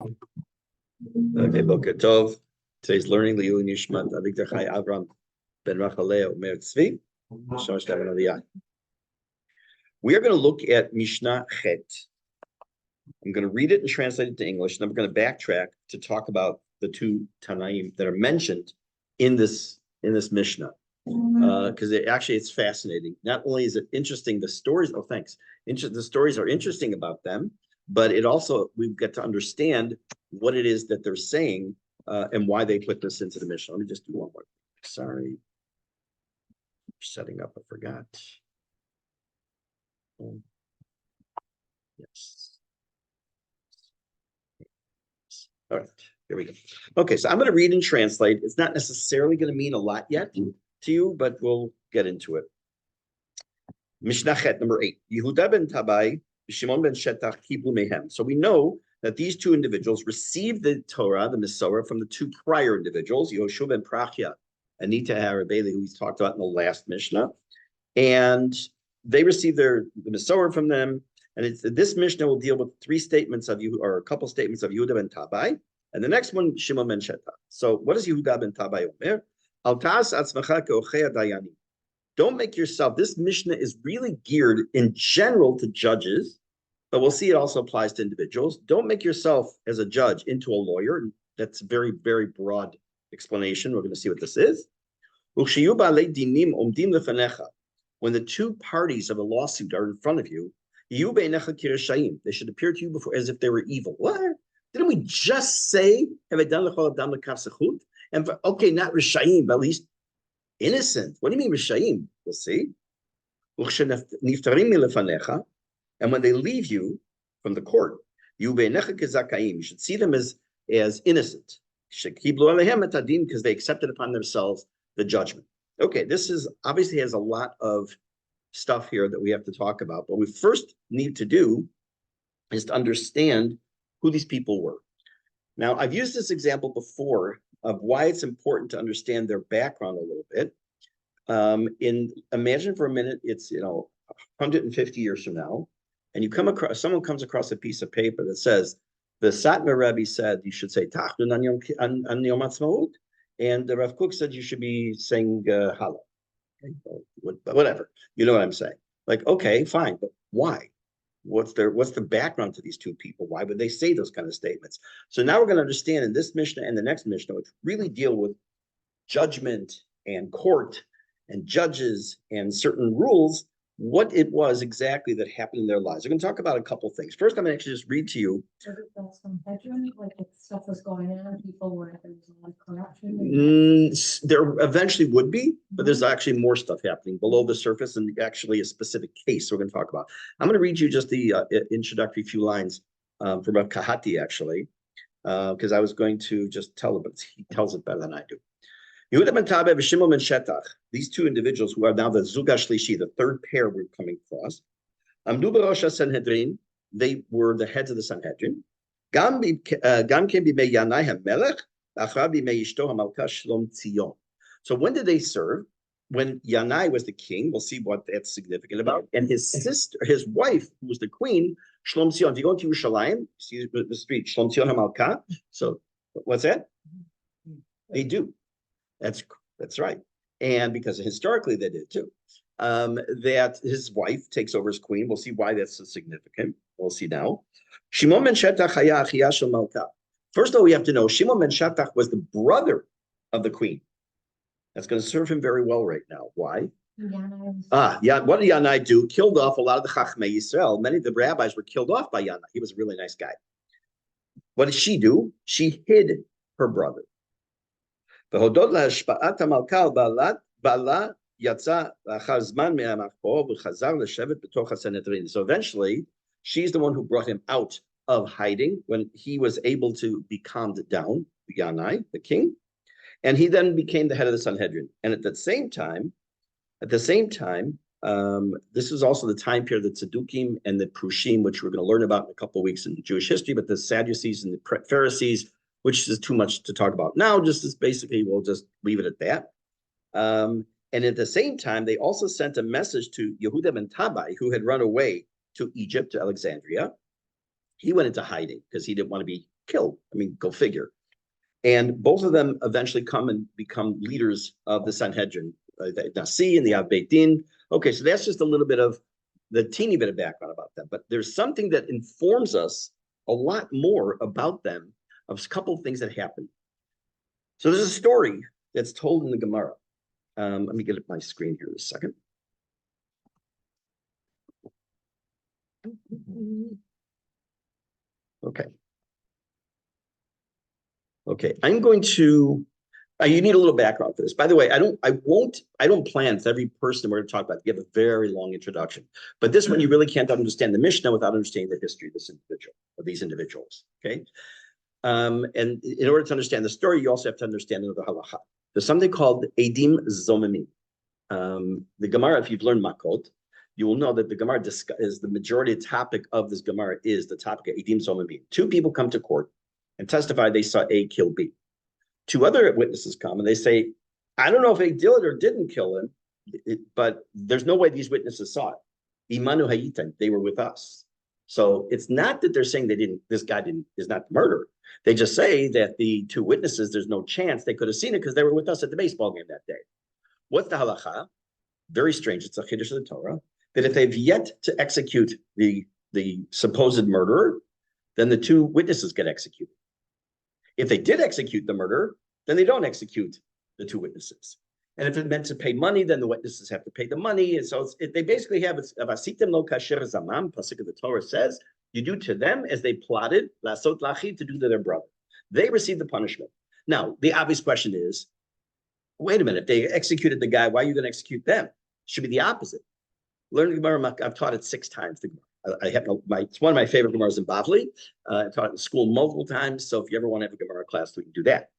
Okay, Boker Tov. Today's learning Liu Nishmat Avigdor Chai Avram Ben Rachaleo Mer Tzvi. We are going to look at Mishnah Chet. I'm going to read it and translate it to English, and then we're going to backtrack to talk about the two Tanaim that are mentioned in this Mishnah, because it's fascinating. Not only is it interesting, the stories. Oh, thanks. The stories are interesting about them, but it also we get to understand what it is that they're saying and why they put this into the Mishnah. Let me just do one more. Sorry, setting up. I forgot. Yes. All right, here we go. Okay, so I'm going to read and translate. It's not necessarily going to mean a lot yet to you, but we'll get into it. Mishnah Chet number 8. Yehuda ben Tabai, Shimon ben Shetach kiblu mehem. So we know that these two individuals received the Torah, the Masorah, from the two prior individuals, Yoshua ben Prachya and Nita Harabeli, who we talked about in the last Mishnah. And they received the Masorah from them. And this Mishnah will deal with three statements of you, or a couple statements of Yehuda ben Tabai, and the next one, Shimon ben Shetach. So what does Yehuda ben Tabai omer? Al ta'as atzmacha ke'ochei dayanim. Don't make yourself, this Mishnah is really geared in general to judges, but we'll see it also applies to individuals. Don't make yourself as a judge into a lawyer. That's a very, very broad explanation. We're going to see what this is. When the two parties of a lawsuit are in front of you, they should appear to you before as if they were evil. What? Didn't we just say, have I done the and okay, not Rishayim, but at least innocent. What do you mean Rishayim? We'll see. And when they leave you from the court, you should see them as innocent. Because they accepted upon themselves the judgment. Okay, this is obviously has a lot of stuff here that we have to talk about. But we first need to do is to understand who these people were. Now, I've used this example before of why it's important to understand their background a little bit. Imagine for a minute, it's 150 years from now, and you come across someone comes across a piece of paper that says the Satmar Rebbe said you should say Tachnun an Yom Ha'atzmaut, and the Rav Kook said you should be saying Hallel. Okay, whatever, you know what I'm saying? Like, okay, fine, but why? What's the background to these two people? Why would they say those kind of statements? So now we're going to understand in this Mishnah and the next Mishnah, which really deal with judgment and court and judges and certain rules, what it was exactly that happened in their lives. We're going to talk about a couple things. First, I'm going to actually just read to you. Some bedroom, like if stuff was going on, people were there was a lot of corruption. There eventually would be, but there's actually more stuff happening below the surface, and actually a specific case we're going to talk about. I'm going to read you just the introductory few lines from Rav Kahati, actually, because I was going to just tell it, but he tells it better than I do. Yehuda ben Tabai and Shimon ben Shetach, these two individuals who are now the Zug HaShlishi, the third pair we're coming across, Amdu b'rosh HaSanhedrin, they were the heads of the Sanhedrin. Gam kem b'mei Yanai HaMelech, achar b'mei Ishto HaMalka Shlom Tzion. So when did they serve? When Yanai was the king, we'll see what that's significant about, and his sister, his wife, who was the queen, Shlom Tzion. If you go into Yerushalayim, see the street, Shlom Tzion HaMalka. So what's that? They do. That's right. And because historically they did too. That his wife takes over as queen. We'll see why that's so significant. We'll see now. Shimon ben Shetach haya achia shel Malka. First of all, we have to know Shimon ben Shetach was the brother of the queen. That's going to serve him very well right now. Why? Yeah. What did Yanai do? Killed off a lot of the Chachmei Yisrael. Many of the rabbis were killed off by Yanai. He was a really nice guy. What did she do? She hid her brother. So eventually, she's the one who brought him out of hiding when he was able to be calmed down, Yanai, the king, and he then became the head of the Sanhedrin. And at the same time, this is also the time period that Tzaddukim and the Prushim, which we're going to learn about in a couple of weeks in Jewish history, but the Sadducees and the Pharisees, which is too much to talk about now, just as basically we'll just leave it at that. And at the same time, they also sent a message to Yehuda ben Tabai, who had run away to Egypt, to Alexandria. He went into hiding because he didn't want to be killed. I mean, go figure. And both of them eventually come and become leaders of the Sanhedrin, the Nasi and the Av Din. Okay, so that's just a little bit of the teeny bit of background about them. But there's something that informs us a lot more about them, of a couple of things that happened. So there's a story that's told in the Gemara. Let me get up my screen here in a second. Okay. Okay, I'm going to, you need a little background for this. By the way, I don't plan for every person we're going to talk about to give a very long introduction. But this one, you really can't understand the Mishnah without understanding the history of this individual, of these individuals, okay? And in order to understand the story, you also have to understand another halacha. There's something called Edim Zomimim. The Gemara, if you've learned Makot, you will know that the Gemara is the majority topic of this Gemara is the topic of Edim Zomimim. Two people come to court and testify they saw A kill B. Two other witnesses come and they say, I don't know if A did or didn't kill him, but there's no way these witnesses saw it. Imanu hayitan, they were with us. So it's not that they're saying this guy is not the murderer. They just say that the two witnesses, there's no chance they could have seen it because they were with us at the baseball game that day. What's the halacha? Very strange. It's a chiddush of the Torah that if they've yet to execute the supposed murderer, then the two witnesses get executed. If they did execute the murder, then they don't execute the two witnesses. And if it's meant to pay money, then the witnesses have to pay the money. And so they basically have avasitem lo kasher zamam, pasuk of the Torah says, you do to them as they plotted, lasot lachi, to do to their brother. They receive the punishment. Now, the obvious question is, wait a minute, if they executed the guy, why are you going to execute them? It should be the opposite. Learn the Gemara, I've taught it 6 times. It's one of my favorite Gemaras in Bavli. I taught it in school multiple times. So if you ever want to have a Gemara class, we can do that.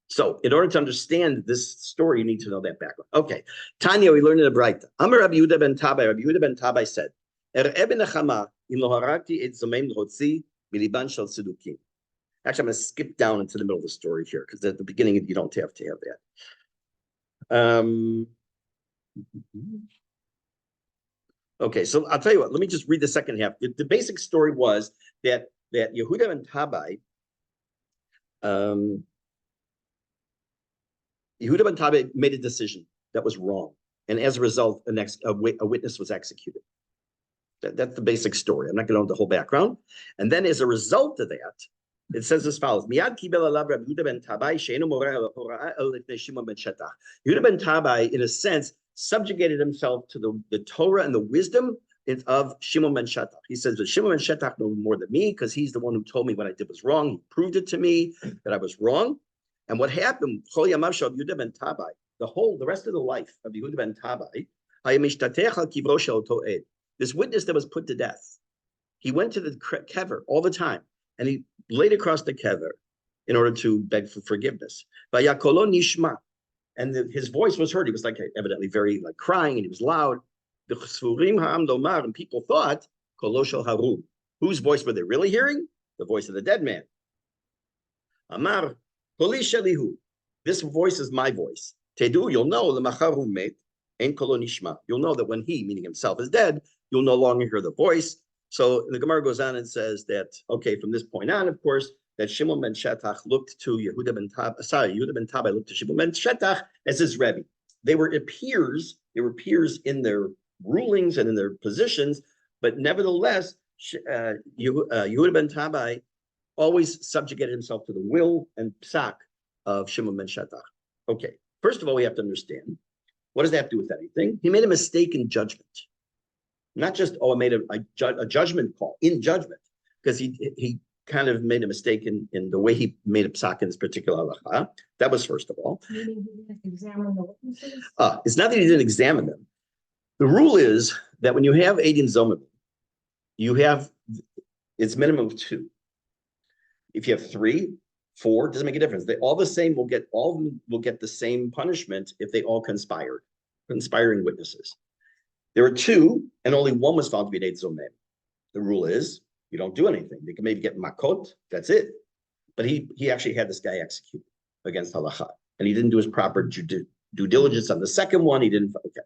So in order to understand this story, you need to know that background. Okay. Tanya, we learned in the Braita. Amar Rabbi Yehuda ben Tabai. Rabbi Yehuda ben Tabai said, Actually, I'm going to skip down into the middle of the story here because at the beginning, you don't have to have that. Okay, so I'll tell you what, let me just read the second half. The basic story was that Yehuda ben Tabai, made a decision that was wrong. And as a result, a witness was executed. That's the basic story. I'm not going to know the whole background. And then as a result of that, it says as follows. Miyad kibel alav Rabbi Yehuda ben Tabai, she'enu moreh hora'ah el lifnei Shimon ben Shetach. Yehuda ben Tabai, in a sense, subjugated himself to the Torah and the wisdom of Shimon ben Shetach. He says, but Shimon ben Shetach knows more than me because he's the one who told me what I did was wrong. He proved it to me that I was wrong. And what happened, the rest of the life of Yehuda ben Tabai, this witness that was put to death, he went to the kever all the time, and he laid across the kever in order to beg for forgiveness. And his voice was heard. He was evidently very crying, and he was loud. And people thought, whose voice were they really hearing? The voice of the dead man. Amar, this voice is my voice. Tedu, you'll know you'll know that when he, meaning himself, is dead, you'll no longer hear the voice. So the Gemara goes on and says that, okay, from this point on, of course, that Shimon ben Shetach looked to Yehuda ben Tabai looked to Shimon ben Shetach as his Rebbe. They were peers in their rulings and in their positions, but nevertheless, Yehuda ben Tabai always subjugated himself to the will and psak of Shimon ben Shetach. Okay, first of all, we have to understand, what does that have to do with anything? He made a mistake in judgment. Not just, I made a judgment call, in judgment, because he kind of made a mistake in the way he made a psak in this particular halacha. That was first of all. Meaning he didn't examine the witnesses? It's not that he didn't examine them. The rule is that when you have Eidim Zomim, it's minimum of 2. If you have 3, 4, doesn't make a difference. All of them will get the same punishment if they all conspiring witnesses. There were 2, and only one was found to be an Eid Zomim. The rule is you don't do anything. They can maybe get makot, that's it. But he actually had this guy executed against halacha, and he didn't do his proper due diligence on the second one. He didn't. Okay,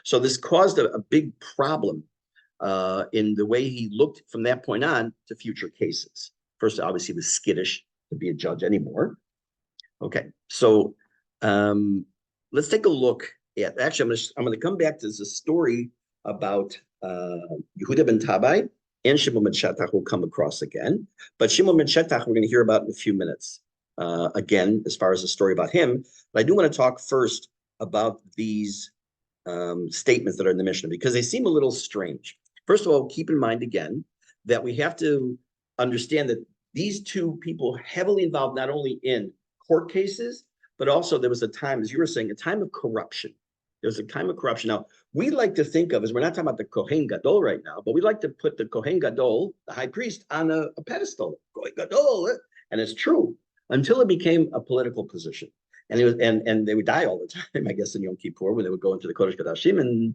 so this caused a big problem in the way he looked from that point on to future cases. First, obviously, he was skittish to be a judge anymore. Okay, so let's take a look at. Actually, I'm going to come back to this story about Yehuda ben Tabai and Shimon ben Shetach will come across again. But Shimon ben Shetach we're going to hear about in a few minutes. Again, as far as the story about him, but I do want to talk first about these statements that are in the Mishne because they seem a little strange. First of all, keep in mind again that we have to understand that these two people heavily involved not only in court cases, but also there was a time, as you were saying, a time of corruption. There's a time of corruption. Now, we like to think of, as we're not talking about the Kohen Gadol right now, but we like to put the Kohen Gadol, the high priest, on a pedestal. Kohen Gadol, and it's true, until it became a political position. And it was, and they would die all the time, I guess, in Yom Kippur, when they would go into the Kodesh Kodashim, and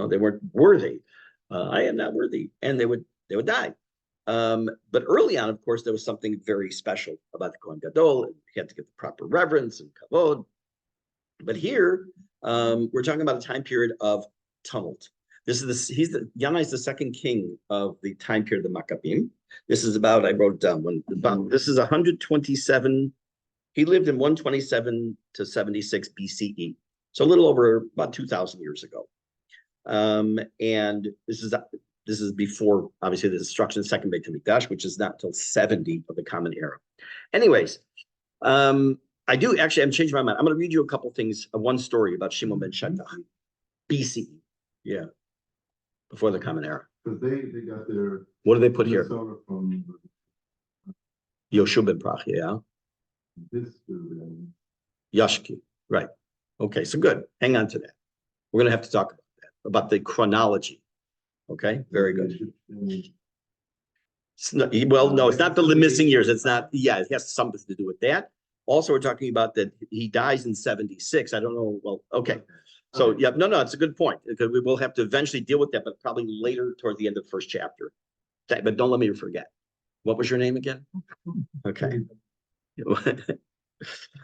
they weren't worthy. I am not worthy, and they would die. But early on, of course, there was something very special about the Kohen Gadol. He had to get the proper reverence and kavod. But here, we're talking about a time period of tumult. This is Yanai is the second king of the time period of the Maccabim. This is about, I wrote down this is 127. He lived in 127 to 76 BCE, so a little over about 2,000 years ago. And this is before, obviously, the destruction of the second Beit HaMikdash, which is not until 70 of the Common Era. Anyways, I do actually, I'm changing my mind. I'm going to read you a couple things, one story about Shimon ben Shetach, BCE, yeah, before the Common Era. Because they got their. What do they put here? From Yoshua ben Prach, yeah. This. Yashki, right. Okay, so good. Hang on to that. We're going to have to talk about that, about the chronology. Okay, very good. Well, no, it's not the missing years. It's not, yeah, it has something to do with that. Also, we're talking about that he dies in 76. I don't know. Well, okay. So, yeah, no, it's a good point because we will have to eventually deal with that, but probably later toward the end of the first chapter. But don't let me forget. What was your name again? Okay.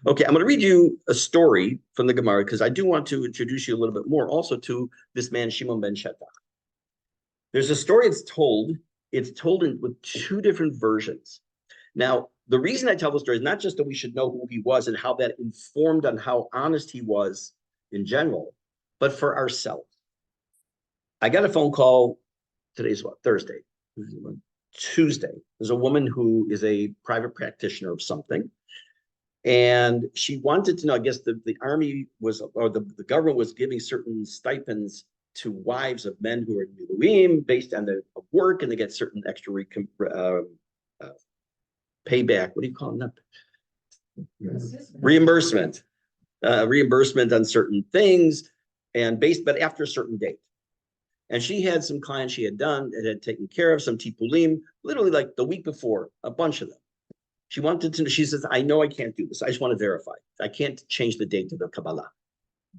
Okay, I'm going to read you a story from the Gemara because I do want to introduce you a little bit more also to this man, Shimon ben Shetach. There's a story it's told with two different versions. Now, the reason I tell the story is not just that we should know who he was and how that informed on how honest he was in general, but for ourselves. I got a phone call, today's what, Thursday, Tuesday. There's a woman who is a private practitioner of something, and she wanted to know, I guess the army was, or the government was giving certain stipends to wives of men who are in Miluim based on their work, and they get certain extra payback. What do you call them? Reimbursement. Reimbursement on certain things, and but after a certain date. And she had some clients she had done that had taken care of some tipulim, literally like the week before, a bunch of them. She wanted to know, she says, I know I can't do this. I just want to verify. I can't change the date of the Kabbalah.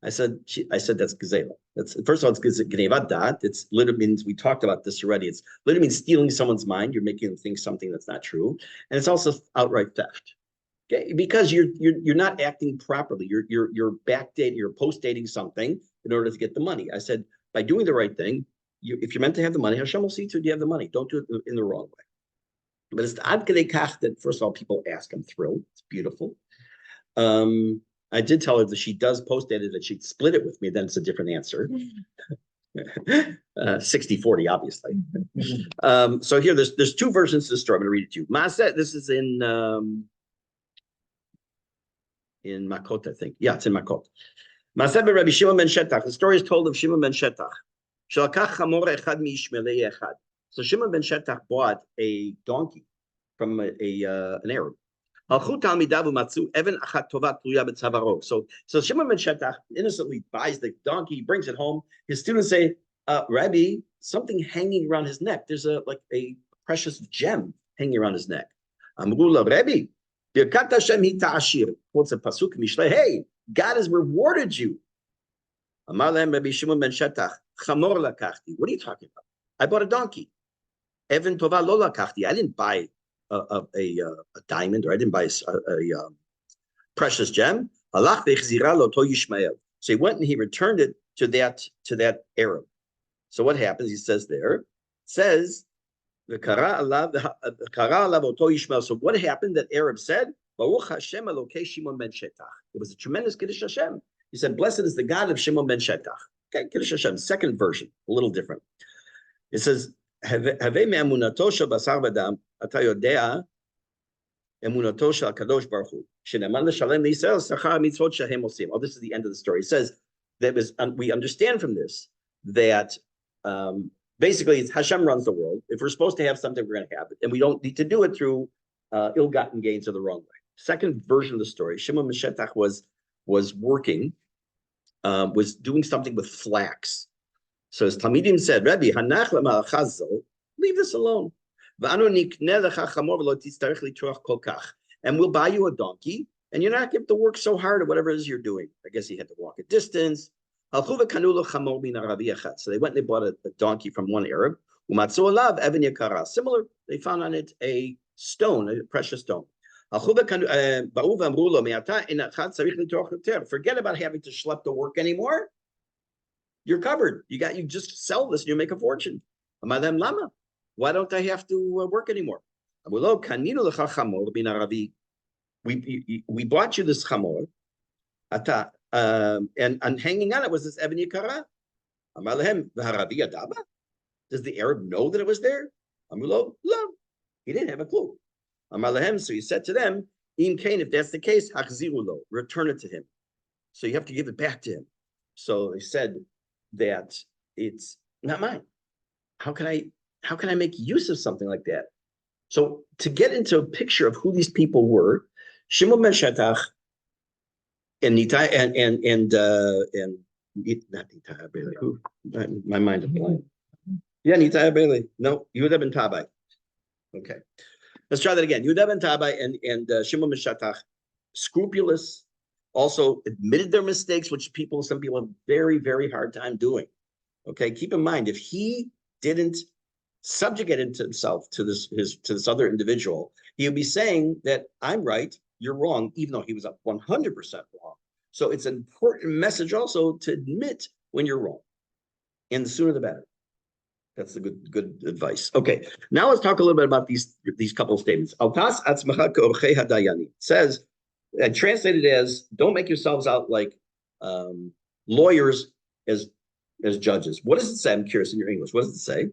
I said, that's gezela. That's, first of all, it's gnevat dat. It's literally means, we talked about this already. It's literally means stealing someone's mind. You're making them think something that's not true. And it's also outright theft. Okay, because you're not acting properly. You're backdating, you're post-dating something in order to get the money. I said, by doing the right thing, if you're meant to have the money, Hashem will see to you have the money. Don't do it in the wrong way. But it's ad kedei kach that, first of all, people ask. I'm thrilled. It's beautiful. I did tell her that she does post-date it, that she'd split it with me. Then it's a different answer. 60-40, obviously. So here, there's two versions of the story. I'm going to read it to you. Maaseh, this is in Makot, I think. Yeah, it's in Makot. Maaseh ben Rabbi Shimon ben Shetach. The story is told of Shimon ben Shetach. Shalakach chamor echad miishmelei echad. So Shimon ben Shetach bought a donkey from an Arab. So Shimon ben Shetach innocently buys the donkey, brings it home. His students say, Rabbi, something hanging around his neck. There's a precious gem hanging around his neck. Amrula, Rabbi, quotes a pasuk Mishne, hey, God has rewarded you. Rabbi Shimon ben Shetach, chamor lakachti. What are you talking about? I bought a donkey. Even tova lo lakachti. I didn't buy a diamond, or I didn't buy a precious gem. So he went and he returned it to that Arab. So what happens? He says there, it says, so what happened that Arab said? Baruch Hashem Elokei Shimon ben Shetach. It was a tremendous Kiddush Hashem. He said, blessed is the God of Shimon ben Shetach. Okay, Kiddush Hashem, second version, a little different. It says, Havei me'amunato shel basar v'dam, ata yodea emunato shel HaKadosh Baruch Hu, sheneman l'shalem l'Yisrael sachar mitzvot shehem osim. Oh, this is the end of the story. It says, we understand from this that basically, it's Hashem runs the world. If we're supposed to have something, we're going to have it. And we don't need to do it through ill-gotten gains or the wrong way. Second version of the story, Shimon ben Shetach was working, was doing something with flax. So his Talmidim said, Rebbe, hanach le'malachazol, leave this alone. And we'll buy you a donkey, and you're not going to work so hard at whatever it is you're doing. I guess he had to walk a distance. So they went and they bought a donkey from one Arab. Similar, they found on it a stone, a precious stone. Forget about having to schlep to work anymore. You're covered. You just sell this and you make a fortune. Why don't I have to work anymore? We bought you this chamor. And hanging on it was this Eben Yikara. Does the Arab know that it was there? He didn't have a clue. So he said to them, if that's the case, return it to him. So you have to give it back to him. So they said that it's not mine. How can I make use of something like that? So to get into a picture of who these people were, Shimon ben Shetach and Nitai and not Nitai Bailey. Who? My mind is blank. Yeah, Nitai Bailey. No, Yehuda ben Tabai. Okay, let's try that again. Yehuda ben Tabai and Shimon ben Shetach, scrupulous, also admitted their mistakes, which some people have very, very hard time doing. Okay, keep in mind, if he didn't subjugate himself to this other individual, he would be saying that I'm right, you're wrong, even though he was 100% wrong. So it's an important message also to admit when you're wrong, and the sooner the better. That's the good advice. Okay, now let's talk a little bit about these couple of statements. Altas atzmacha ke'orchei hadayani says, and translated as, don't make yourselves out like lawyers as judges. What does it say? I'm curious in your English. What does it say?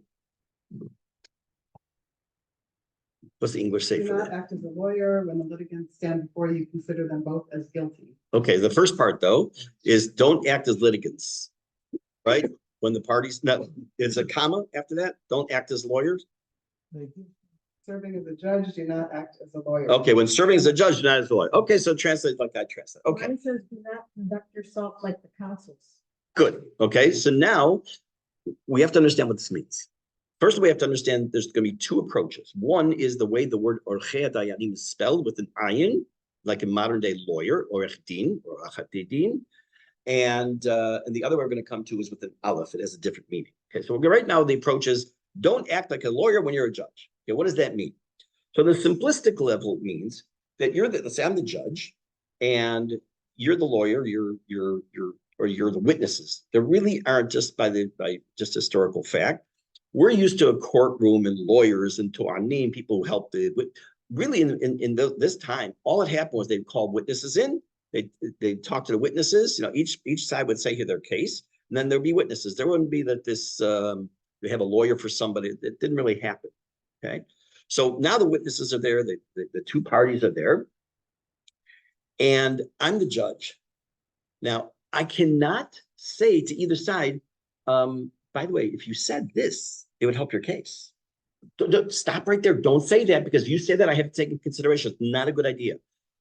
What's the English say Do for not that? act as a lawyer when the litigants stand before you, consider them both as guilty. Okay, the first part though is don't act as litigants, right? When the parties, no, it's a comma after that. Don't act as lawyers. Serving as a judge, do not act as a lawyer. Okay, when serving as a judge, not as a lawyer. Okay, so translate like I translate. Okay, Mine says, do not conduct yourself like the councils. good. Okay, so now we have to understand what this means. First, we have to understand there's going to be two approaches. One is the way the word orchei dayanim is spelled with an ayin, like a modern day lawyer, orech din, or achatei din. And the other way we're going to come to is with an aleph. It has a different meaning. Okay, so right now the approach is don't act like a lawyer when you're a judge. Okay, what does that mean? So the simplistic level means that let's say I'm the judge, and you're the lawyer. You're the witnesses. There really aren't just by just historical fact. We're used to a courtroom and lawyers and to'anim, people who help really in this time, all that happened was they'd call witnesses in. They'd talk to the witnesses. Each side would say their case, and then there'd be witnesses. There wouldn't be that they have a lawyer for somebody. It didn't really happen. Okay, so now the witnesses are there. The two parties are there, and I'm the judge. Now I cannot say to either side, by the way, if you said this, it would help your case. Don't stop right there. Don't say that, because you say that, I have to take into consideration. It's not a good idea.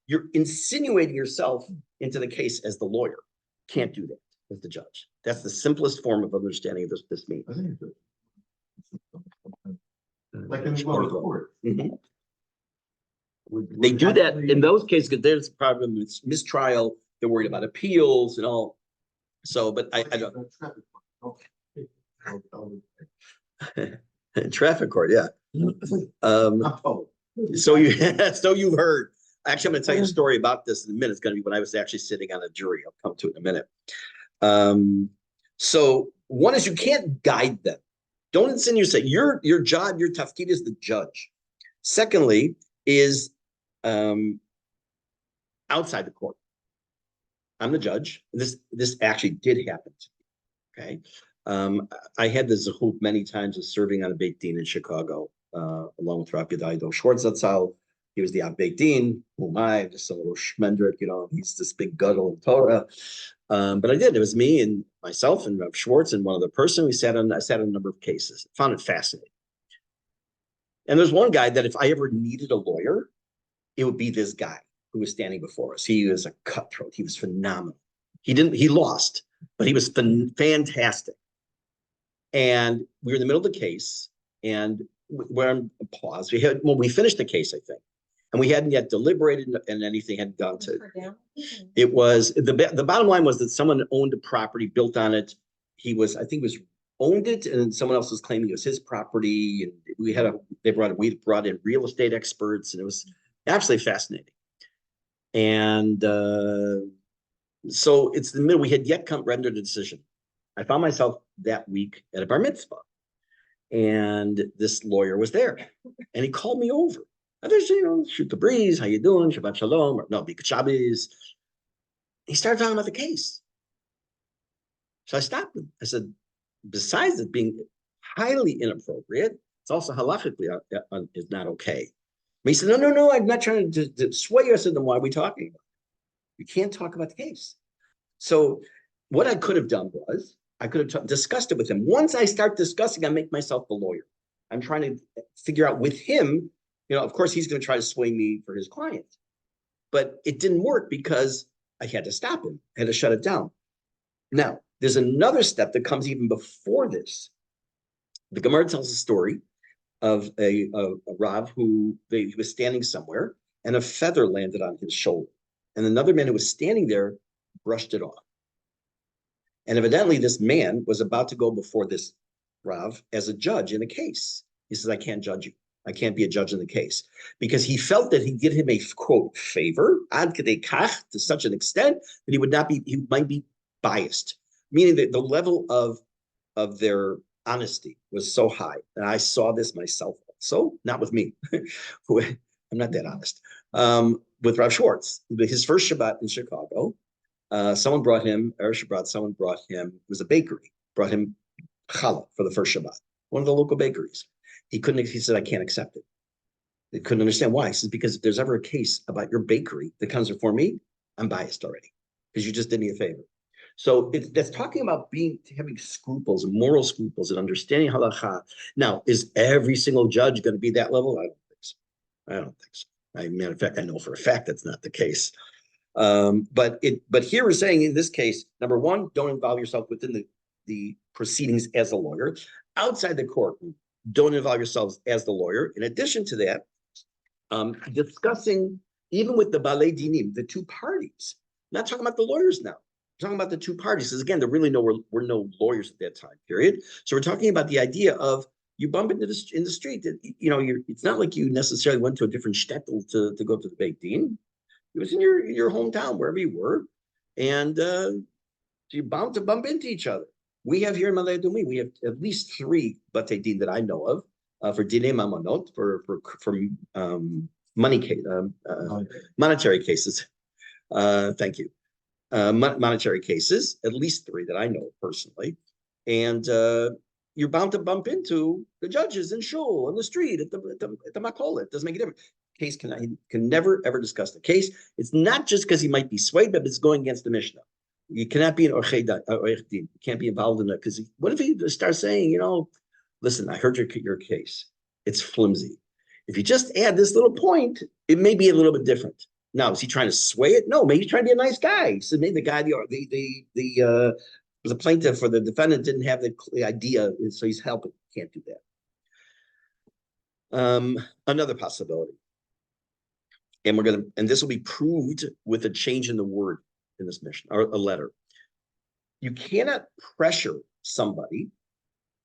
You're insinuating yourself into the case as the lawyer. Can't do that as the judge. That's the simplest form of understanding of this means. I think it's like in lower court. Mhm. They do that in those cases because there's a problem with mistrial. They're worried about appeals and all. So, but I don't. Traffic court, yeah. So you've heard. Actually, I'm going to tell you a story about this in a minute. It's going to be when I was actually sitting on a jury. I'll come to it in a minute. So One is you can't guide them. Don't insinuate say your job, your tafkid is the judge. Secondly, is outside the court. I'm the judge. This actually did happen to me. Okay. I had the zechut many times of serving on a Beit Din in Chicago, along with Rabbi Daido Schwartzatzal. He was the Beit Din. Who am I? Just a little schmendrick, he's this big guddle in Torah. But I did. It was me and myself and Rabbi Schwartz and one other person. I sat on a number of cases. Found it fascinating. And there's one guy that if I ever needed a lawyer, it would be this guy who was standing before us. He was a cutthroat. He was phenomenal. He lost, but he was fantastic. And we were in the middle of the case, and we're on pause. We finished the case, I think, and we hadn't yet deliberated, and anything hadn't gone to. It was the bottom line was that someone owned a property, built on it. I think owned it, and someone else was claiming it was his property. And we brought in real estate experts, and it was absolutely fascinating. And so it's the middle. We had yet rendered a decision. I found myself that week at a bar mitzvah, and this lawyer was there, and he called me over. I just, shoot the breeze. How you doing? Shabbat shalom. Or no, Big Shabbos. He started talking about the case. So I stopped him. I said, besides it being highly inappropriate, it's also halachically is not okay. But he said, no, I'm not trying to sway you. I said, then why are we talking about it? You can't talk about the case. So what I could have done was I could have discussed it with him. Once I start discussing, I make myself the lawyer. I'm trying to figure out with him, of course, he's going to try to sway me for his client. But it didn't work because I had to stop him. I had to shut it down. Now, there's another step that comes even before this. The Gemara tells a story of a Rav who he was standing somewhere, and a feather landed on his shoulder. And another man who was standing there brushed it off. And evidently, this man was about to go before this Rav as a judge in a case. He says, I can't judge you. I can't be a judge in the case. Because he felt that he did him a, quote, favor, ad kedei kach, to such an extent that he might be biased. Meaning that the level of their honesty was so high. And I saw this myself also, not with me. I'm not that honest. With Rav Schwartz, his first Shabbat in Chicago, someone brought him, it was a bakery, brought him challah for the first Shabbat, one of the local bakeries. He said, I can't accept it. They couldn't understand why. He says, because if there's ever a case about your bakery that comes before me, I'm biased already because you just did me a favor. So that's talking about having scruples, moral scruples, and understanding halacha. Now, is every single judge going to be that level? I don't think so. Matter of fact, I know for a fact that's not the case. But here we're saying in this case, number one, don't involve yourself within the proceedings as a lawyer. Outside the courtroom, don't involve yourselves as the lawyer. In addition to that, discussing even with the balei dinim, the two parties. I'm not talking about the lawyers now. We're talking about the two parties. Because again, there really were no lawyers at that time period. So we're talking about the idea of you bump in the street. It's not like you necessarily went to a different shtetl to go to the Beit Din. It was in your hometown, wherever you were, and you're bound to bump into each other. We have here in Malay Dumi, we have at least 3 Batei Din that I know of for Dinei Mamonot, for monetary cases. Thank you. Monetary cases, at least 3 that I know personally. And you're bound to bump into the judges in shul, on the street, at the makolet. It doesn't make a difference. Case can never, ever discuss the case. It's not just because he might be swayed, but it's going against the Mishne. You cannot be an orchei din. You can't be involved in it because what if he starts saying, listen, I heard your case. It's flimsy. If you just add this little point, it may be a little bit different. Now, is he trying to sway it? No, maybe he's trying to be a nice guy. So maybe the guy, the plaintiff or the defendant didn't have the idea, so he's helping. Can't do that. Another possibility. And this will be proved with a change in the word in this mission, or a letter. You cannot pressure somebody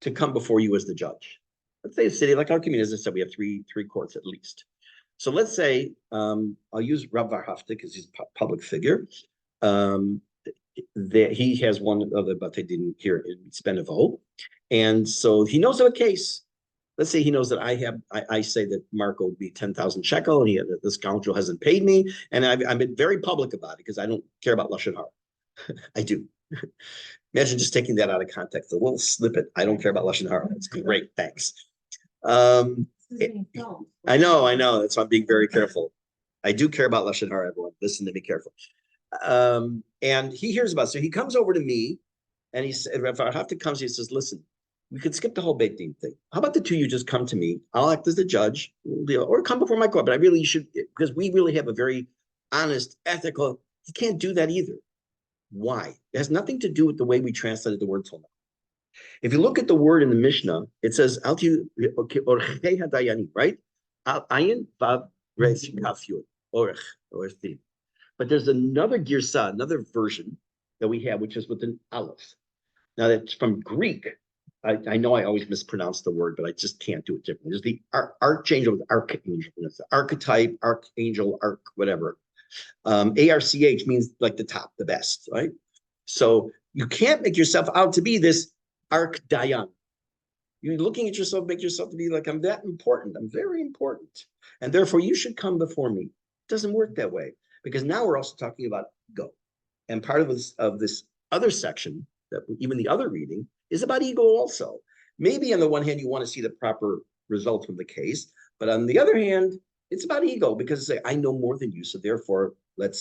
to come before you as the judge. Let's say a city like our community, as I said, we have three courts at least. So let's say I'll use Rav Varhafta because he's a public figure. that he has one of the Batei Din here in Avot, and so he knows of a case. Let's say he knows that I say that Marco would be 10,000 shekel, and that this scoundrel hasn't paid me, and I've been very public about it because I don't care about lashon hara. I do. Imagine just taking that out of context, a little snippet. I don't care about lashon hara. It's great, thanks. This is being filmed. I know. That's why I'm being very careful. I do care about lashon hara. Everyone, listen to me carefully. And he hears about it. So he comes over to me, and he said, if I have to come, he says, listen, we could skip the whole Beit Din thing. How about the two you just come to me? I'll act as the judge, or come before my court. But I really should, because we really have a very honest, ethical. You can't do that either. Why? It has nothing to do with the way we translated the word Torah. If you look at the word in the Mishnah, it says right? Ayin vav resh kaf yud orech or theme. But there's another girsa, another version that we have, which is with an aleph. Now that's from Greek. I know I always mispronounce the word, but I just can't do it differently. There's the archangel, archangel. It's the archetype, archangel, whatever. ARCH means like the top, the best, right? So you can't make yourself out to be this arch dayan. You're looking at yourself, make yourself to be like, I'm that important. I'm very important. And therefore you should come before me. It doesn't work that way, because now we're also talking about go. And part of this other section, that even the other reading, is about ego also. Maybe on the one hand, you want to see the proper result from the case, but on the other hand, it's about ego, because it's like, I know more than you, so therefore let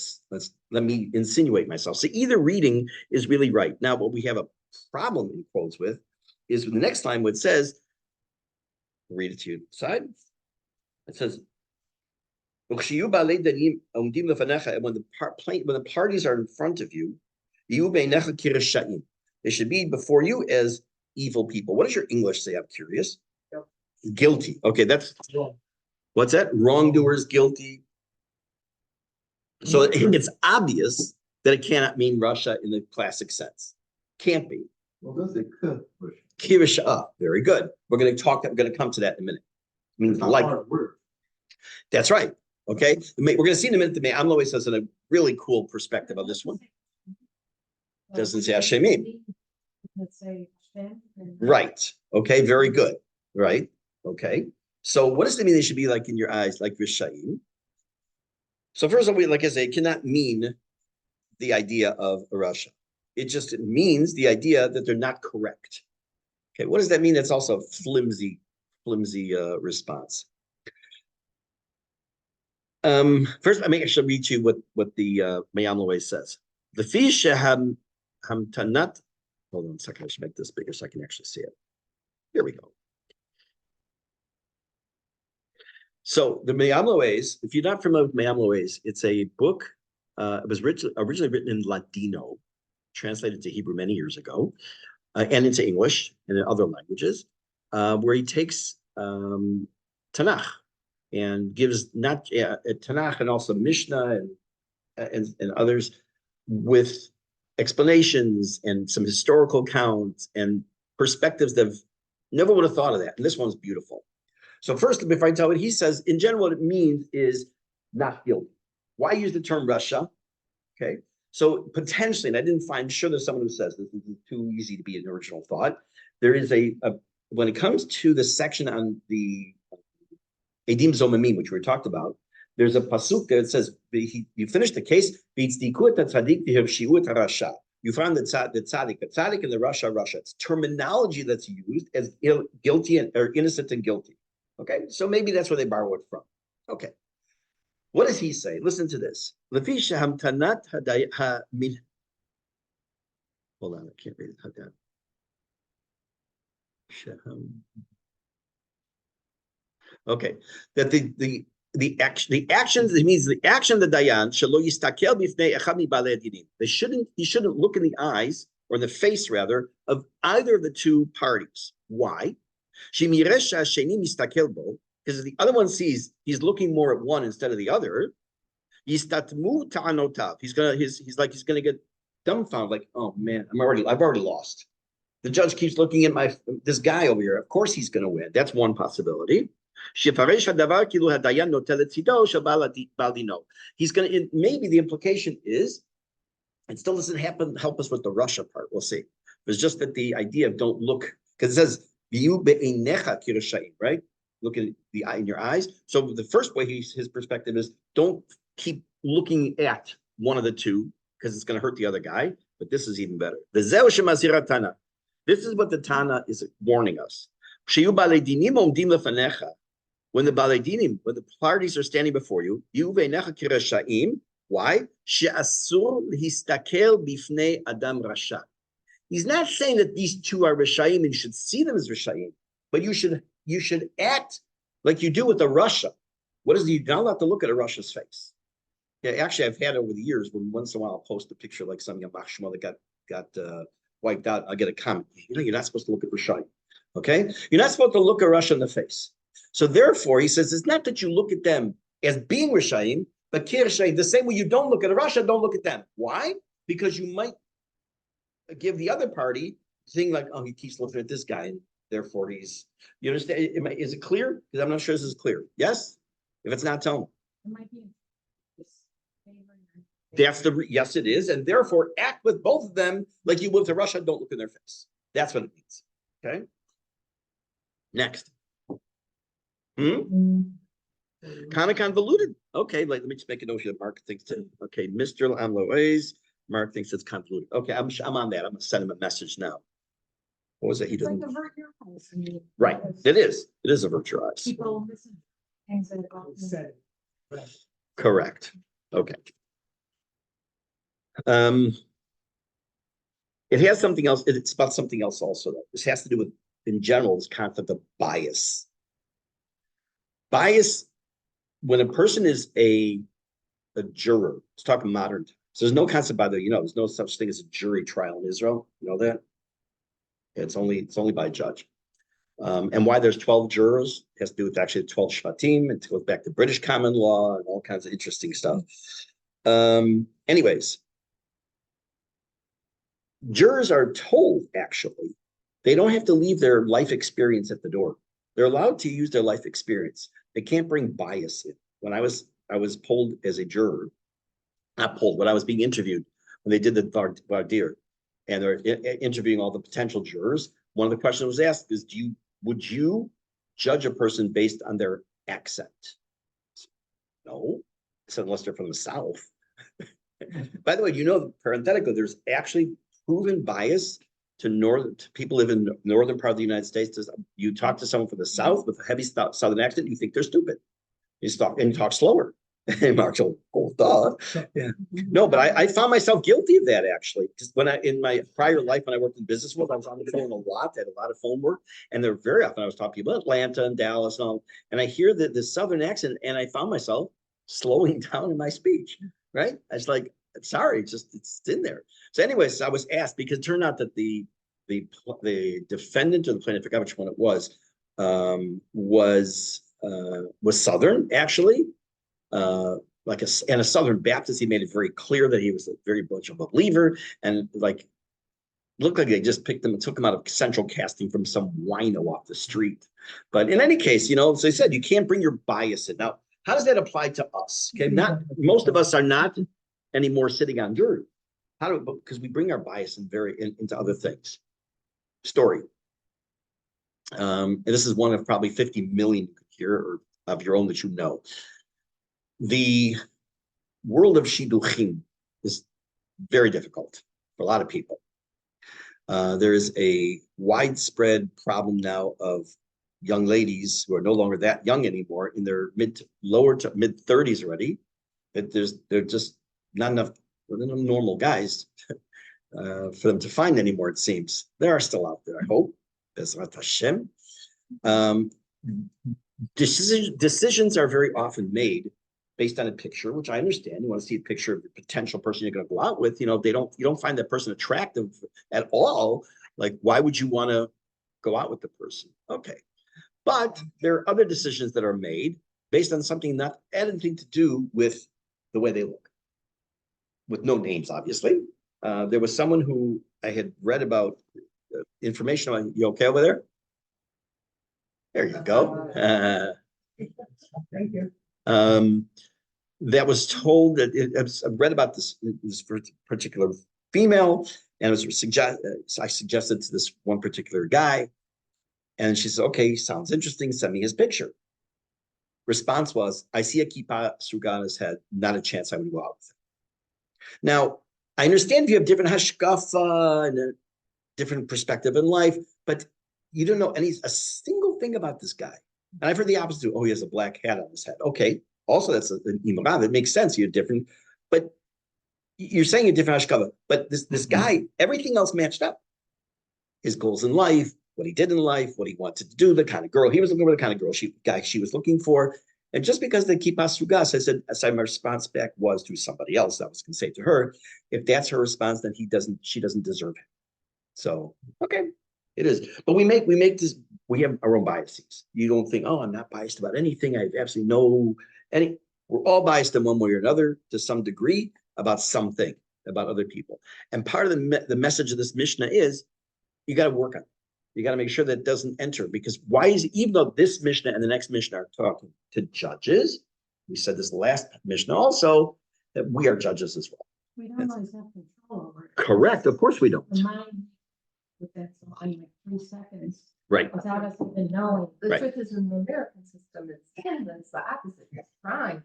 me insinuate myself. So either reading is really right. Now, what we have a problem in quotes with is the next line, what it says, I'll read it to you side. It says, when the parties are in front of you, they should be before you as evil people. What does your English say? I'm curious. Guilty. Okay, that's what's that? Wrongdoers, guilty. So it's obvious that it cannot mean Russia in the classic sense. Can't be. Well, that's a good question. Kirisha. Very good. We're going to come to that in a minute. It means like. That's right. Okay. We're going to see in a minute that Me'am always has a really cool perspective on this one. Doesn't say Hashemim. Let's say Hashem. Right. Okay. Very good. Right. Okay. So what does it mean they should be like in your eyes, like Rishaim? So first of all, like I say, it cannot mean the idea of Russia. It means the idea that they're not correct. Okay. What does that mean? That's also a flimsy response. First, I should read you what the Me'am Lo'ez says. The fish hamtanat. Hold on a second. I should make this bigger so I can actually see it. Here we go. So the Me'am Lo'ez, if you're not familiar with Me'am Lo'ez, it's a book. It was originally written in Ladino, translated to Hebrew many years ago, and into English and in other languages, where he takes Tanakh and gives not Tanakh and also Mishne and others with explanations and some historical accounts and perspectives that never would have thought of that. And this one's beautiful. So first, before I tell what he says, in general, what it means is not guilty. Why use the term Russia? Okay. So potentially, and I didn't find, sure there's someone who says this is too easy to be an original thought. There is when it comes to the section on the Edim Zomamim, which we talked about, there's a pasuk that says, you finish the case, you found the tzaddik and the Russia. It's terminology that's used as guilty or innocent and guilty. Okay, so maybe that's where they borrow it from. Okay, what does he say? Listen to this. Hold on, I can't read it. Okay, that the actions, it means the action of the dayan shelo yistakel bifnei echad mibalei hadinim. He shouldn't look in the eyes or the face rather of either of the two parties. Why? Because if the other one sees he's looking more at one instead of the other, he's gonna get dumbfounded, like, oh man, I've already lost. The judge keeps looking at this guy over here. Of course he's gonna win. That's one possibility. He's gonna, maybe the implication is It still doesn't help us with the Russia part. We'll see. It's just that the idea of don't look, because it says, "V'yu be'einecha kirashayim," right? Look at the eye in your eyes. So the first way his perspective is don't keep looking at one of the two because it's going to hurt the other guy. But this is even better. The Zeu shemazira Tana. This is what the Tana is warning us. When the baledinim, when the parties are standing before you, you ve'einecha kirashayim. Why? She'asur histakel bifnei adam rasha. He's not saying that these two are Rishayim and you should see them as Rishayim, but you should act like you do with the Russia. What is you're not allowed to look at a Russia's face. Yeah, actually, I've had over the years when once in a while I'll post a picture like some Yamach Shmuel that got wiped out. I'll get a comment. You're not supposed to look at Rishayim. Okay, you're not supposed to look at Russia in the face. So therefore, he says it's not that you look at them as being Rishayim, but Kir Rishayim. The same way you don't look at a Russia, don't look at them. Why? Because you might give the other party thing like, oh, he keeps looking at this guy, and therefore he's. You understand? Is it clear? Because I'm not sure this is clear. Yes. If it's not, tell me. It might be. That's yes, it is, and therefore act with both of them like you would to Russia. Don't look in their face. That's what it means. Okay. Next. Kind of convoluted. Okay, let me just make a note here. Mark thinks too. Okay, Mr. Amloes. Mark thinks it's convoluted. Okay, I'm on that. I'm gonna send him a message now. What was it? He didn't. Like avert your eyes. Right. It is. It is avert your eyes. People listen. Things that go. Correct. Okay. It has something else. It's about something else also. Though. This has to do with, in general, this concept of bias. Bias, when a person is a juror, let's talk modern times. So there's no concept, by the way, there's no such thing as a jury trial in Israel. You know that? It's only by a judge. And why there's 12 jurors has to do with actually 12 shvatim. It goes back to British common law and all kinds of interesting stuff. Anyways, jurors are told, actually, they don't have to leave their life experience at the door. They're allowed to use their life experience. They can't bring bias in. When I was polled as a juror, not polled, when I was being interviewed, when they did the Vardir, and they're interviewing all the potential jurors, one of the questions that was asked is, would you judge a person based on their accent? No. I said, unless they're from the South. By the way, parenthetically, there's actually proven bias to people live in the northern part of the United States. You talk to someone from the South with a heavy Southern accent, you think they're stupid. You talk slower. And Mark's like, oh, duh. Yeah. No, but I found myself guilty of that, actually. Because in my prior life, when I worked in business world, I was on the phone a lot. I had a lot of phone work. And there very often I was talking about Atlanta and Dallas and all. And I hear the Southern accent, and I found myself slowing down in my speech, right? I was like, sorry, it's in there. So anyways, I was asked, because it turned out that the defendant or the plaintiff, I forgot which one it was Southern, actually. And a Southern Baptist. He made it very clear that he was a very much of a believer, and looked like they just picked him and took him out of central casting from some wino off the street. But in any case, as I said, you can't bring your bias in. Now, how does that apply to us? Okay, most of us are not anymore sitting on jury. Because we bring our bias into other things. Story. And this is one of probably 50 million you could hear, or of your own that you know. The world of shidduchim is very difficult for a lot of people. There is a widespread problem now of young ladies who are no longer that young anymore, in their lower to mid 30s already. That they're just not enough normal guys for them to find anymore. It seems there are still out there. I hope. Bezrat Hashem. Decisions are very often made based on a picture, which I understand. You want to see a picture of the potential person you're going to go out with. You don't find that person attractive at all. Like, why would you want to go out with the person? Okay. But there are other decisions that are made based on something not anything to do with the way they look. With no names, obviously. There was someone who I had read about information on. You okay over there? There you go. Thank you. that was told that I read about this particular female, and it was I suggested to this one particular guy, and she said, "Okay, sounds interesting. Send me his picture." Response was, "I see a kippah sruga on his head. Not a chance I would go out with him." Now, I understand if you have different hashkafa and a different perspective in life, but you don't know a single thing about this guy. And I've heard the opposite. Oh, he has a black hat on his head. Okay. Also, that's an imam. That makes sense. You're different, but you're saying a different hashkafa. But this guy, everything else matched up. His goals in life, what he did in life, what he wanted to do, the kind of girl he was looking for, the kind of girl she was looking for. And just because they keep us sugas, I said my response back was to somebody else. I was going to say to her, if that's her response, then she doesn't deserve it. So, okay, it is. But we make this, we have our own biases. You don't think, oh, I'm not biased about anything. I have absolutely no we're all biased in one way or another to some degree about something, about other people. And part of the message of this Mishne is you got to work on it. You got to make sure that it doesn't enter, because even though this Mishne and the next Mishne are talking to judges, we said this last Mishne also, that we are judges as well. We don't always have control over it. Correct. Of course we don't. The mind, with that, so I like 3 seconds, Right. without us even knowing. The Right. truth is, in the American system, it's the opposite. You're trying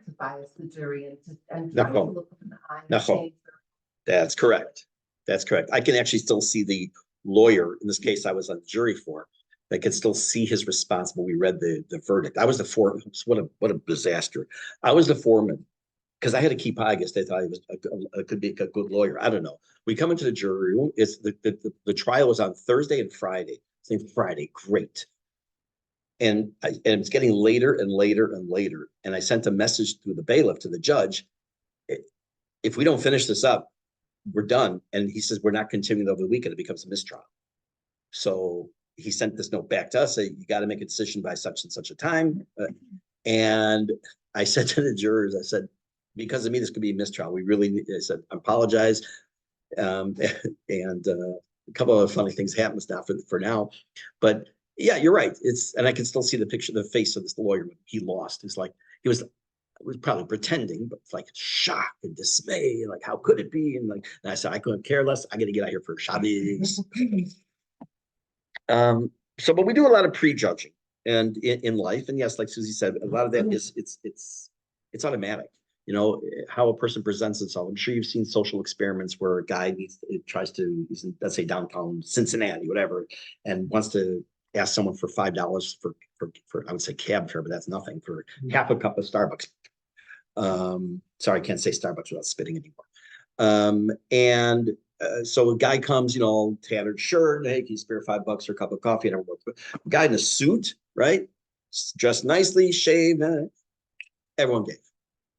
to bias the jury and trying to Nachon. look them in the eye and Nachon. change their. That's correct. That's correct. I can actually still see the lawyer, in this case I was on the jury for, I could still see his response when we read the verdict. I was the foreman. What a disaster. I was the foreman because I had to keep high. I guess they thought he was could be a good lawyer. I don't know. We come into the jury room. It's the trial was on Thursday and Friday. Same Friday. Great. And it's getting later and later and later. And I sent a message through the bailiff to the judge. If we don't finish this up, we're done. And he says, we're not continuing over the weekend. It becomes a mistrial. So he sent this note back to us, say, you got to make a decision by such and such a time. And I said to the jurors, I said, because of me, this could be a mistrial. I said, I apologize. And a couple of funny things happens now for now. But yeah, you're right. And I can still see the face of this lawyer when he lost. It's like, he was probably pretending, but like shock and dismay, and like, how could it be? And I said, I couldn't care less. I got to get out here for Shabbos. But we do a lot of prejudging and in life. And yes, like Susie said, a lot of that is it's automatic. You know, how a person presents himself. I'm sure you've seen social experiments where a guy tries to, let's say downtown Cincinnati, whatever, and wants to ask someone for $5 for I would say cab fare, but that's nothing, for half a cup of Starbucks. Sorry, I can't say Starbucks without spitting anymore. So a guy comes, tattered shirt. Hey, can you spare $5 for a cup of coffee? And a guy in a suit, right? Dressed nicely, shaved. Everyone gave.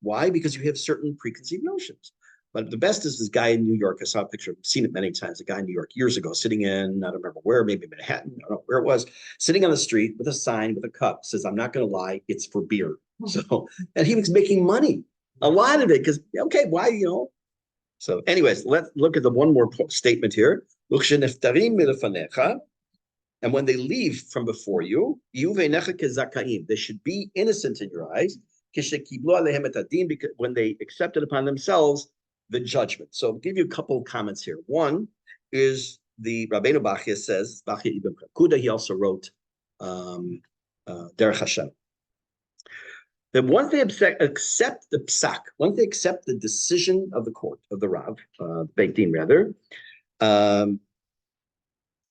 Why? Because you have certain preconceived notions. But the best is this guy in New York. I saw a picture, I've seen it many times. A guy in New York years ago, sitting in, I don't remember where, maybe Manhattan, I don't know where it was, sitting on the street with a sign with a cup, says, I'm not going to lie, it's for beer. So, and he was making money, a lot of it, because, okay, why, So anyways, let's look at the one more statement here. And when they leave from before you, they should be innocent in your eyes, when they accepted upon themselves the judgment. So I'll give you a couple of comments here. One is the Rabbeinu Bachya says, Bachya Ibn Kakuda, he also wrote Derech Hashem, that once they accept the psak, once they accept the decision of the court, of the Rav, Beit Din rather, in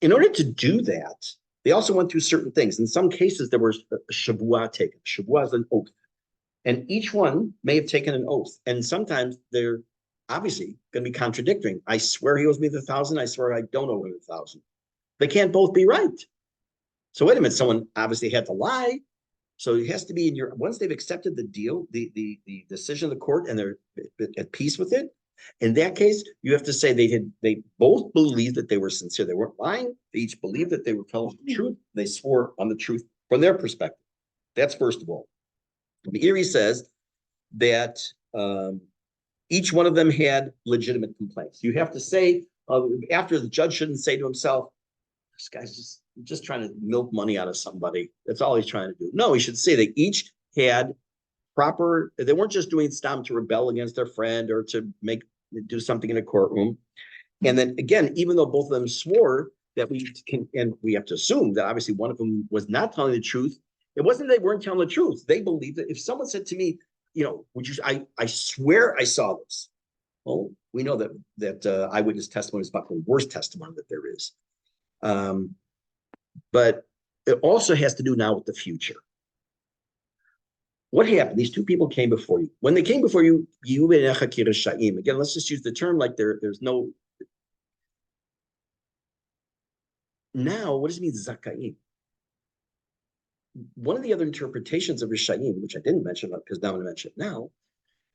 order to do that, they also went through certain things. In some cases, there was a shavua taken. Shavua is an oath. And each one may have taken an oath. And sometimes they're obviously going to be contradicting. I swear he owes me the 1,000. I swear I don't owe him the 1,000. They can't both be right. So wait a minute, someone obviously had to lie. So it has to be once they've accepted the deal, the decision of the court, and they're at peace with it. In that case, you have to say they both believed that they were sincere. They weren't lying. They each believed that they were telling the truth. They swore on the truth from their perspective. That's first of all. Meiri says that each one of them had legitimate complaints. You have to say, after the judge shouldn't say to himself, this guy's just trying to milk money out of somebody. That's all he's trying to do. No, he should say they each had proper, they weren't just doing stam to rebel against their friend or to do something in a courtroom. And then again, even though both of them swore that we can, and we have to assume that obviously one of them was not telling the truth. It wasn't they weren't telling the truth. They believed that if someone said to me, I swear I saw this. Well, we know that eyewitness testimony is about the worst testimony that there is. But it also has to do now with the future. What happened? These two people came before you. When they came before you, again, let's just use the term like there's no. Now, what does it mean, Zakaim? One of the other interpretations of Rishayim, which I didn't mention because now I'm going to mention it now,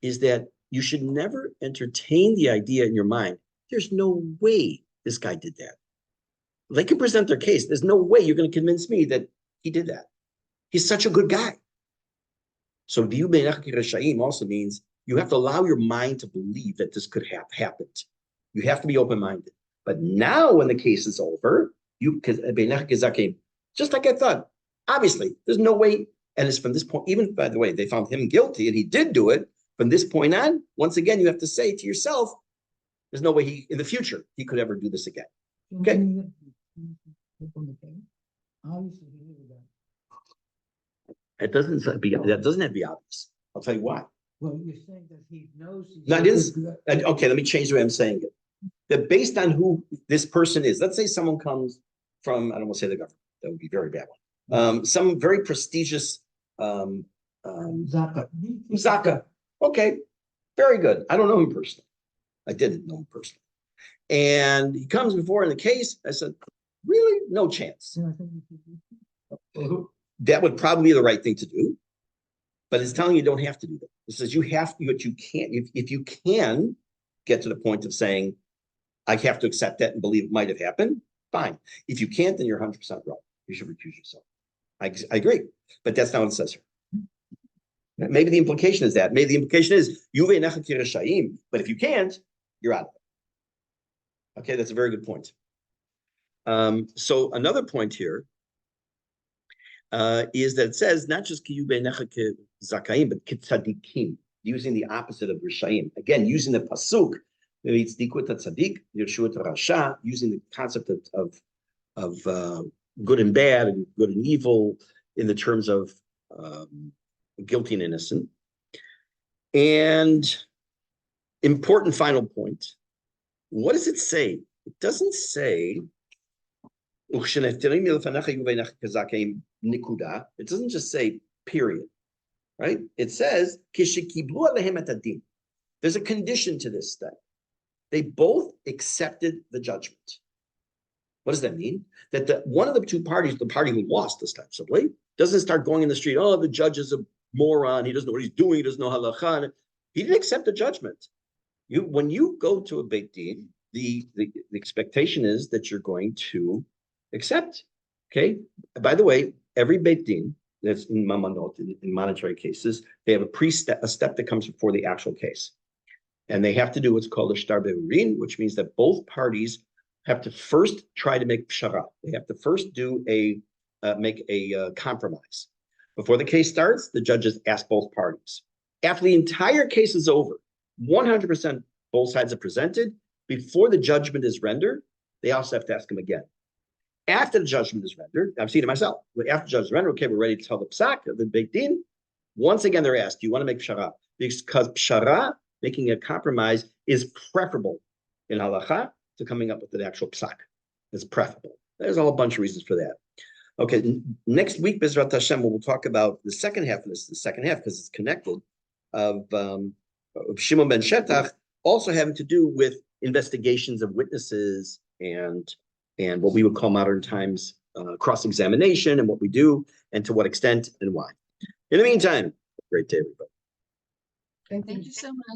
is that you should never entertain the idea in your mind, there's no way this guy did that. They can present their case. There's no way you're going to convince me that he did that. He's such a good guy. So Rishayim also means you have to allow your mind to believe that this could have happened. You have to be open-minded. But now when the case is over, just like I thought, obviously, there's no way, and it's from this point, even by the way, they found him guilty and he did do it. From this point on, once again, you have to say to yourself, there's no way in the future, he could ever do this again. Okay. That doesn't have to be obvious. I'll tell you why. Well, you're saying that he knows. No, it is. Okay, let me change the way I'm saying it. That based on who this person is, let's say someone comes from, I don't want to say the government, that would be a very bad one. Some very prestigious Zaka. Okay, very good. I don't know him personally. I didn't know him personally. And he comes before in the case. I said, really? No chance. That would probably be the right thing to do. But it's telling you don't have to do that. It says you have to, but you can't. If you can get to the point of saying, I have to accept that and believe it might have happened, fine. If you can't, then you're 100% right. You should recuse yourself. I agree. But that's not what it says here. Maybe the implication is that. Maybe the implication is, but if you can't, you're out of it. Okay, that's a very good point. So another point here is that it says not just zakaim, but tzadikim, using the opposite of rishayim. Again, using the pasuk, maybe it's dikut tzadik, yeshua rasha, using the concept of good and bad and good and evil in the terms of guilty and innocent. And important final point, what does it say? It doesn't say, it doesn't just say period, right? It says, there's a condition to this thing. They both accepted the judgment. What does that mean? That one of the two parties, the party who lost ostensibly, doesn't start going in the street, oh, the judge is a moron, he doesn't know what he's doing, he doesn't know halakha. He didn't accept the judgment. When you go to a Beit Din, the expectation is that you're going to accept. Okay. By the way, every Beit Din that's in mamanot, in monetary cases, they have a step that comes before the actual case. And they have to do what's called a shtar beurin, which means that both parties have to first try to make pshara. They have to first make a compromise. Before the case starts, the judges ask both parties. After the entire case is over, 100% both sides are presented. Before the judgment is rendered, they also have to ask them again. After the judgment is rendered, I've seen it myself. After the judgment is rendered, okay, we're ready to tell the psak of the Beit Din. Once again, they're asked, do you want to make pshara? Because pshara, making a compromise, is preferable in halacha to coming up with the actual psak. It's preferable. There's a whole bunch of reasons for that. Okay, next week, Bezrat Hashem, we'll talk about the second half of this, because it's connected, of Shimon ben Shetach, also having to do with investigations of witnesses and what we would call modern times cross-examination and what we do and to what extent and why. In the meantime, have a great day, everybody. Thank Thank you so much.